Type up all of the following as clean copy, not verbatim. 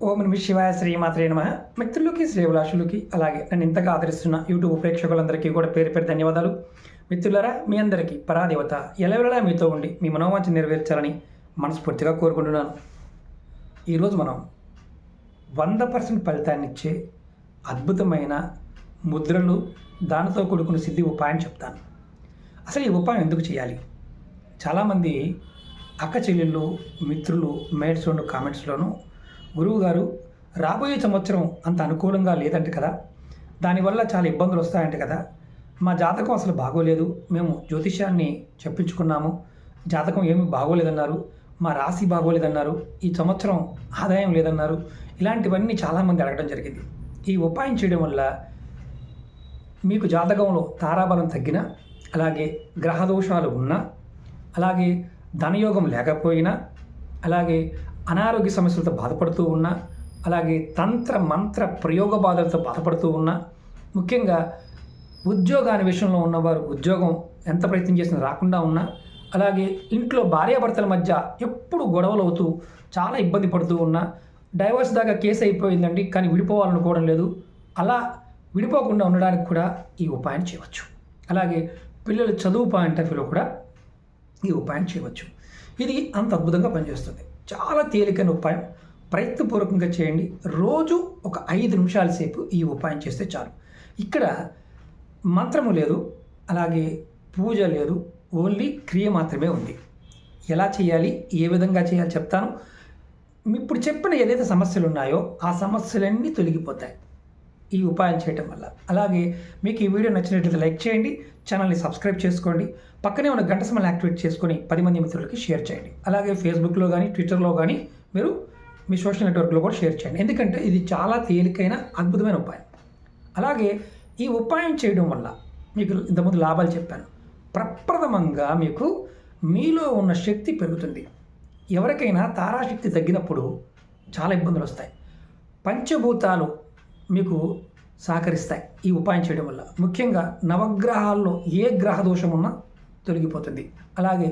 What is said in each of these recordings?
ఓం నమః శివాయ శ్రీమాత్రే నమః. మిత్రులకి శ్రేభిలాషులకి అలాగే నన్ను ఇంతగా ఆదరిస్తున్న యూట్యూబ్ ప్రేక్షకులందరికీ కూడా పేరు పేరు ధన్యవాదాలు. మిత్రులారా, మీ అందరికీ పరాదేవత ఎల్లవేళలా మీతో ఉండి మీ మనోవాంఛ నెరవేర్చాలని మనస్ఫూర్తిగా కోరుకుంటున్నాను. ఈరోజు మనం 100% ఫలితాన్ని ఇచ్చే అద్భుతమైన ముద్రలు, దానితో కూడుకున్న సిద్ధి ఉపాయం చెప్తాను. అసలు ఈ ఉపాయం ఎందుకు చేయాలి? చాలామంది అక్క చెల్లెళ్ళు, మిత్రులు మెయిల్స్ కామెంట్స్లోనూ గురువుగారు రాబోయే సంవత్సరం అంత అనుకూలంగా లేదంట కదా, దానివల్ల చాలా ఇబ్బందులు వస్తాయంట కదా, మా జాతకం అసలు బాగోలేదు, మేము జ్యోతిష్యాన్ని చెప్పించుకున్నాము, జాతకం ఏమీ బాగోలేదన్నారు, మా రాశి బాగోలేదన్నారు, ఈ సంవత్సరం ఆదాయం లేదన్నారు, ఇలాంటివన్నీ చాలామంది అడగడం జరిగింది. ఈ ఉపాయం చేయడం వల్ల మీకు జాతకంలో తారాబలం తగ్గినా, అలాగే గ్రహదోషాలు ఉన్నా, అలాగే ధనయోగం లేకపోయినా, అలాగే అనారోగ్య సమస్యలతో బాధపడుతూ ఉన్నా, అలాగే తంత్ర మంత్ర ప్రయోగ బాధలతో బాధపడుతూ ఉన్నా, ముఖ్యంగా ఉద్యోగాన్ని విషయంలో ఉన్నవారు ఉద్యోగం ఎంత ప్రయత్నం చేసినా రాకుండా ఉన్నా, అలాగే ఇంట్లో భార్యాభర్తల మధ్య ఎప్పుడు గొడవలు అవుతూ చాలా ఇబ్బంది పడుతూ ఉన్నా, డైవర్స్ దాకా కేసు అయిపోయిందండి కానీ విడిపోవాలనుకోవడం లేదు, అలా విడిపోకుండా ఉండడానికి కూడా ఈ ఉపాయం చేయవచ్చు. అలాగే పిల్లలు చదువు పాయింట్ ఆఫ్ వ్యూలో కూడా ఈ ఉపాయం చేయవచ్చు. ఇది అంత అద్భుతంగా పనిచేస్తుంది. చాలా తేలికైన ఉపాయం, ప్రయత్నపూర్వకంగా చేయండి. రోజు ఒక 5 నిమిషాల సేపు ఈ ఉపాయం చేస్తే చాలు. ఇక్కడ మంత్రము లేదు, అలాగే పూజ లేదు, ఓన్లీ క్రియ మాత్రమే ఉంది. ఎలా చేయాలి, ఏ విధంగా చేయాలి చెప్తాను. ఇప్పుడు చెప్పిన ఏదైతే సమస్యలు ఉన్నాయో ఆ సమస్యలన్నీ తొలగిపోతాయి ఈ ఉపాయం చేయటం వల్ల. అలాగే మీకు ఈ వీడియో నచ్చినట్లయితే లైక్ చేయండి, ఛానల్ని సబ్స్క్రైబ్ చేసుకోండి, పక్కనే ఉన్న గంట సింబల్ని యాక్టివేట్ చేసుకొని 10 మంది మిత్రులకి షేర్ చేయండి. అలాగే ఫేస్బుక్లో కానీ ట్విట్టర్లో కానీ మీరు మీ సోషల్ నెట్వర్క్లో కూడా షేర్ చేయండి. ఎందుకంటే ఇది చాలా తేలికైన అద్భుతమైన ఉపాయం. అలాగే ఈ ఉపాయం చేయడం వల్ల మీకు ఇంతకుముందు లాభాలు చెప్పాను. ప్రప్రథమంగా మీకు మీలో ఉన్న శక్తి పెరుగుతుంది. ఎవరికైనా తారాశక్తి తగ్గినప్పుడు చాలా ఇబ్బందులు వస్తాయి. పంచభూతాలు మీకు సహకరిస్తాయి ఈ ఉపాయం చేయడం వల్ల. ముఖ్యంగా నవగ్రహాల్లో ఏ గ్రహ దోషం ఉన్నా తొలగిపోతుంది. అలాగే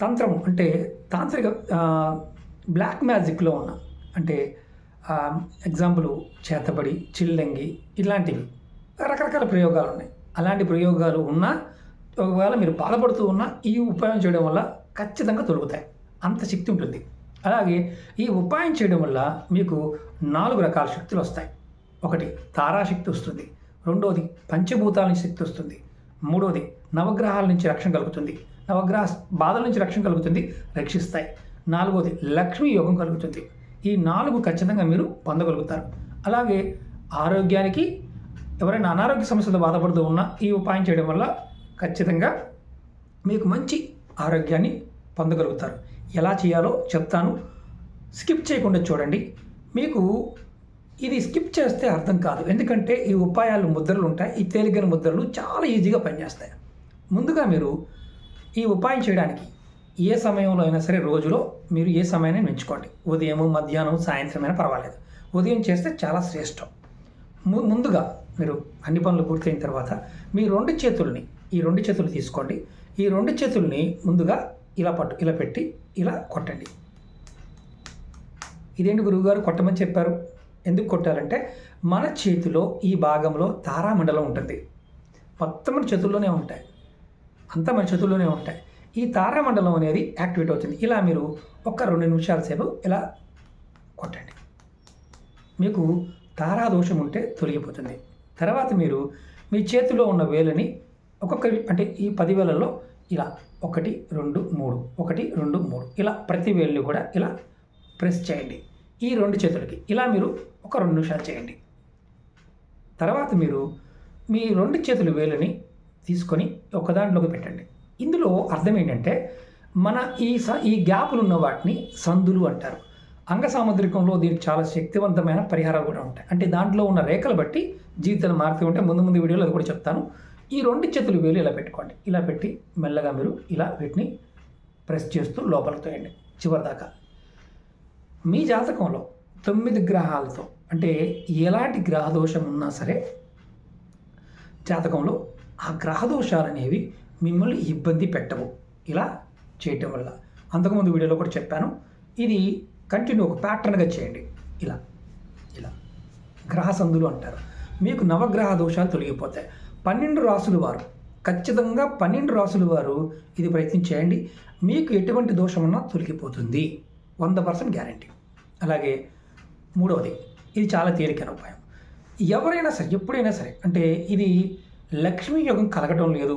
తంత్రం అంటే తాంత్రిక బ్లాక్ మ్యాజిక్లో ఉన్న అంటే ఎగ్జాంపుల్ చేతబడి, చిల్లంగి, ఇలాంటివి రకరకాల ప్రయోగాలు ఉన్నాయి. అలాంటి ప్రయోగాలు ఉన్నా, ఒకవేళ మీరు బాధపడుతూ ఉన్నా ఈ ఉపాయం చేయడం వల్ల ఖచ్చితంగా తొలుగుతాయి. అంత శక్తి ఉంటుంది. అలాగే ఈ ఉపాయం చేయడం వల్ల మీకు 4 రకాల శక్తులు వస్తాయి. ఒకటి తారాశక్తి వస్తుంది, రెండోది పంచభూతాల నుంచి శక్తి వస్తుంది, మూడోది నవగ్రహాల నుంచి రక్షణ కలుగుతుంది, నవగ్రహ బాధల నుంచి రక్షణ కలుగుతుంది, రక్షిస్తాయి, నాలుగోది లక్ష్మీ యోగం కలుగుతుంది. ఈ 4 ఖచ్చితంగా మీరు పొందగలుగుతారు. అలాగే ఆరోగ్యానికి ఎవరైనా అనారోగ్య సమస్యలతో బాధపడుతూ ఉన్నా ఈ ఉపాయం చేయడం వల్ల ఖచ్చితంగా మీకు మంచి ఆరోగ్యాన్ని పొందగలుగుతారు. ఎలా చేయాలో చెప్తాను, స్కిప్ చేయకుండా చూడండి. మీకు ఇది స్కిప్ చేస్తే అర్థం కాదు, ఎందుకంటే ఈ ఉపాయాలు ముద్రలు ఉంటాయి. ఈ తేలికైన ముద్రలు చాలా ఈజీగా పనిచేస్తాయి. ముందుగా మీరు ఈ ఉపాయం చేయడానికి ఏ సమయంలో అయినా సరే రోజులో మీరు ఏ సమయాన్ని ఎంచుకోండి. ఉదయం, మధ్యాహ్నం, సాయంత్రం అయినా పర్వాలేదు. ఉదయం చేస్తే చాలా శ్రేష్టం. ముందుగా మీరు అన్ని పనులు పూర్తయిన తర్వాత మీ 2 చేతుల్ని, ఈ 2 చేతులు తీసుకోండి. ఈ 2 చేతుల్ని ముందుగా ఇలా పెట్టి ఇలా కొట్టండి. ఇదేంటి గురువుగారు కొట్టమని చెప్పారు? ఎందుకు కొట్టాలంటే మన చేతిలో ఈ భాగంలో తారామండలం ఉంటుంది. మొత్తం మన చేతుల్లోనే ఉంటాయి, అంతా మన చేతుల్లోనే ఉంటాయి. ఈ తారామండలం అనేది యాక్టివేట్ అవుతుంది. ఇలా మీరు ఒక 2 నిమిషాల సేపు ఇలా కొట్టండి. మీకు తారాదోషం ఉంటే తొలగిపోతుంది. తర్వాత మీరు మీ చేతిలో ఉన్న వేలని ఒక్కొక్క అంటే ఈ 10 వేలల్లో ఇలా 1, 2, 3, 1, 2, 3 ఇలా ప్రతి వేలుని కూడా ఇలా ప్రెస్ చేయండి. ఈ 2 చేతులకి ఇలా మీరు ఒక 2 నిమిషాలు చేయండి. తర్వాత మీరు మీ 2 చేతుల వేలుని తీసుకొని ఒక దాంట్లోకి పెట్టండి. ఇందులో అర్థం ఏంటంటే మన ఈ గ్యాపులు ఉన్న వాటిని సందులు అంటారు. అంగ సాముద్రికంలో దీనికి చాలా శక్తివంతమైన పరిహారాలు కూడా ఉంటాయి. అంటే దాంట్లో ఉన్న రేఖలు బట్టి జీవితాలు మారుతూ ఉంటాయి. ముందు వీడియోలో అది కూడా చెప్తాను. ఈ 2 చేతుల వేలు ఇలా పెట్టుకోండి. ఇలా పెట్టి మెల్లగా మీరు ఇలా వీటిని ప్రెస్ చేస్తూ లోపలికి తోయండి చివరిదాకా. మీ జాతకంలో 9 గ్రహాలతో అంటే ఎలాంటి గ్రహదోషం ఉన్నా సరే జాతకంలో ఆ గ్రహదోషాలు అనేవి మిమ్మల్ని ఇబ్బంది పెట్టవు ఇలా చేయటం వల్ల. అంతకుముందు వీడియోలో కూడా చెప్పాను. ఇది కంటిన్యూ ఒక ప్యాటర్న్గా చేయండి. ఇలా ఇలా గ్రహ సందులు అంటారు. మీకు నవగ్రహ దోషాలు తొలగిపోతాయి. 12 రాసులు వారు ఖచ్చితంగా 12 రాసులు వారు ఇది ప్రయత్నం చేయండి. మీకు ఎటువంటి దోషం ఉన్నా తొలగిపోతుంది, 100% గ్యారంటీ. అలాగే మూడవది, ఇది చాలా తేలికైన ఉపాయం. ఎవరైనా సరే ఎప్పుడైనా సరే అంటే ఇది లక్ష్మీ యోగం కలగటం లేదు,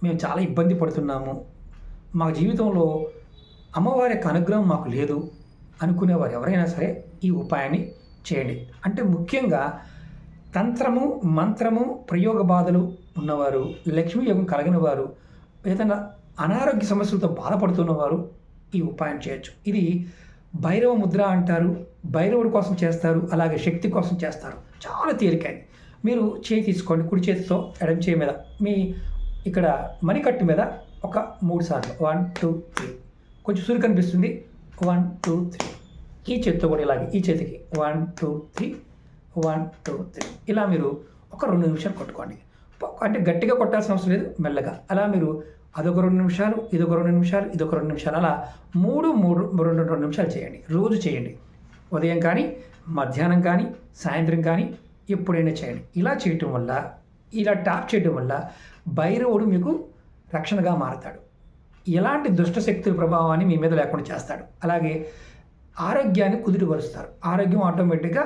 మేము చాలా ఇబ్బంది పడుతున్నాము, మా జీవితంలో అమ్మవారి యొక్క అనుగ్రహం మాకు లేదు అనుకునేవారు ఎవరైనా సరే ఈ ఉపాయాన్ని చేయండి. అంటే ముఖ్యంగా తంత్రము, మంత్రము, ప్రయోగ బాధలు ఉన్నవారు, లక్ష్మీ యోగం కలగని వారు, ఏదైనా అనారోగ్య సమస్యలతో బాధపడుతున్నవారు ఈ ఉపాయం చేయొచ్చు. ఇది భైరవ ముద్ర అంటారు, భైరవుడి కోసం చేస్తారు, అలాగే శక్తి కోసం చేస్తారు. చాలా తేలికైంది. మీరు చేయి తీసుకోండి, కుడి చేతితో ఎడమ చేయి మీద మీ ఇక్కడ మణికట్టు మీద ఒక 3 సార్లు 1 2 3, కొంచెం సూర్యు కనిపిస్తుంది, 1 2 3. ఈ చేతితో కూడా ఇలాగే ఈ చేతికి 1 2 3 1 2 3 ఇలా మీరు ఒక 2 నిమిషాలు కొట్టుకోండి. అంటే గట్టిగా కొట్టాల్సిన అవసరం లేదు, మెల్లగా అలా మీరు అదొక 2 నిమిషాలు, ఇదొక 2 నిమిషాలు, ఇదొక 2 నిమిషాలు, అలా 2 నిమిషాలు చేయండి. రోజు చేయండి. ఉదయం కానీ, మధ్యాహ్నం కానీ, సాయంత్రం కానీ ఎప్పుడైనా చేయండి. ఇలా చేయటం వల్ల, ఇలా ట్యాప్ చేయడం వల్ల భైరవుడు మీకు రక్షణగా మారతాడు. ఎలాంటి దుష్ట శక్తుల ప్రభావాన్ని మీ మీద లేకుండా చేస్తాడు. అలాగే ఆరోగ్యాన్ని కుదుటపరుస్తారు. ఆరోగ్యం ఆటోమేటిక్గా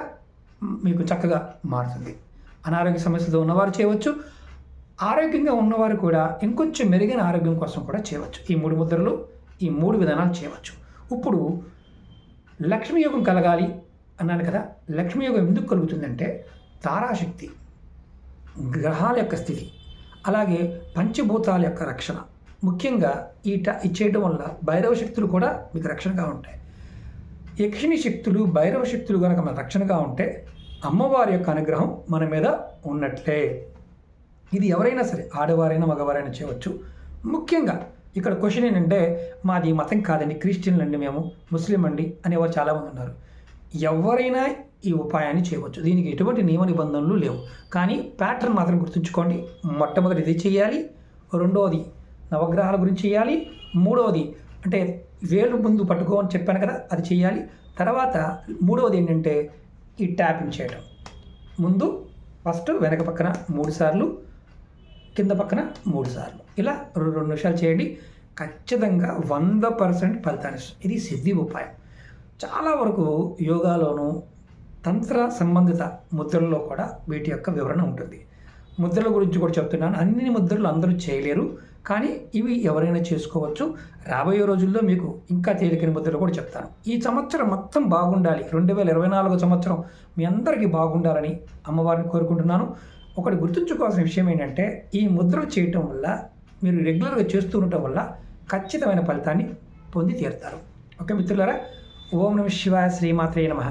మీకు చక్కగా మారుతుంది. అనారోగ్య సమస్యలతో ఉన్నవారు చేయవచ్చు, ఆరోగ్యంగా ఉన్నవారు కూడా ఇంకొంచెం మెరుగైన ఆరోగ్యం కోసం కూడా చేయవచ్చు. ఈ 3 ముద్రలు, ఈ 3 విధానాలు చేయవచ్చు. ఇప్పుడు లక్ష్మీ యోగం కలగాలి అన్నాను కదా. లక్ష్మీ యోగం ఎందుకు కలుగుతుందంటే తారాశక్తి, గ్రహాల యొక్క స్థితి, అలాగే పంచభూతాల యొక్క రక్షణ. ముఖ్యంగా ఇది చేయడం వల్ల భైరవ శక్తులు కూడా మీకు రక్షణగా ఉంటాయి. యక్షిణి శక్తులు, భైరవ శక్తులు కనుక మన రక్షణగా ఉంటే అమ్మవారి యొక్క అనుగ్రహం మన మీద ఉన్నట్లే. ఇది ఎవరైనా సరే, ఆడవారైనా మగవారైనా చేయవచ్చు. ముఖ్యంగా ఇక్కడ క్వశ్చన్ ఏంటంటే, మాది మతం కాదండి, క్రిస్టియన్లు అండి, మేము ముస్లిం అండి అనేవారు చాలామంది ఉన్నారు. ఎవరైనా ఈ ఉపాయాన్ని చేయవచ్చు. దీనికి ఎటువంటి నియమ నిబంధనలు లేవు. కానీ ప్యాటర్న్ మాత్రం గుర్తుంచుకోండి. మొట్టమొదటి ఇది చేయాలి, రెండవది నవగ్రహాల గురించి చేయాలి, మూడవది అంటే వేలు ముందు పట్టుకో అని చెప్పాను కదా, అది చేయాలి. తర్వాత మూడవది ఏంటంటే ఈ ట్యాపింగ్ చేయడం. ముందు ఫస్ట్ వెనక పక్కన 3 సార్లు, కింద పక్కన 3 సార్లు, ఇలా 2 నిమిషాలు చేయండి. ఖచ్చితంగా 100% ఫలితాన్ని ఇస్తుంది. ఇది సిద్ధి ఉపాయం. చాలా వరకు యోగాలోను తంత్ర సంబంధిత ముద్రల్లో కూడా వీటి యొక్క వివరణ ఉంటుంది. ముద్రల గురించి కూడా చెప్తున్నాను. అన్ని ముద్రలు అందరూ చేయలేరు, కానీ ఇవి ఎవరైనా చేసుకోవచ్చు. రాబోయే రోజుల్లో మీకు ఇంకా తేలికైన ముద్రలు కూడా చెప్తాను. ఈ సంవత్సరం మొత్తం బాగుండాలి, 2024 సంవత్సరం మీ అందరికీ బాగుండాలని అమ్మవారిని కోరుకుంటున్నాను. ఒకటి గుర్తుంచుకోవాల్సిన విషయం ఏంటంటే, ఈ ముద్రలు చేయటం వల్ల, మీరు రెగ్యులర్గా చేస్తూ ఉండటం వల్ల ఖచ్చితమైన ఫలితాన్ని పొంది తీరుతారు. ఓకే మిత్రులారా, ఓం నమః శివాయ, శ్రీమాత్రే నమః.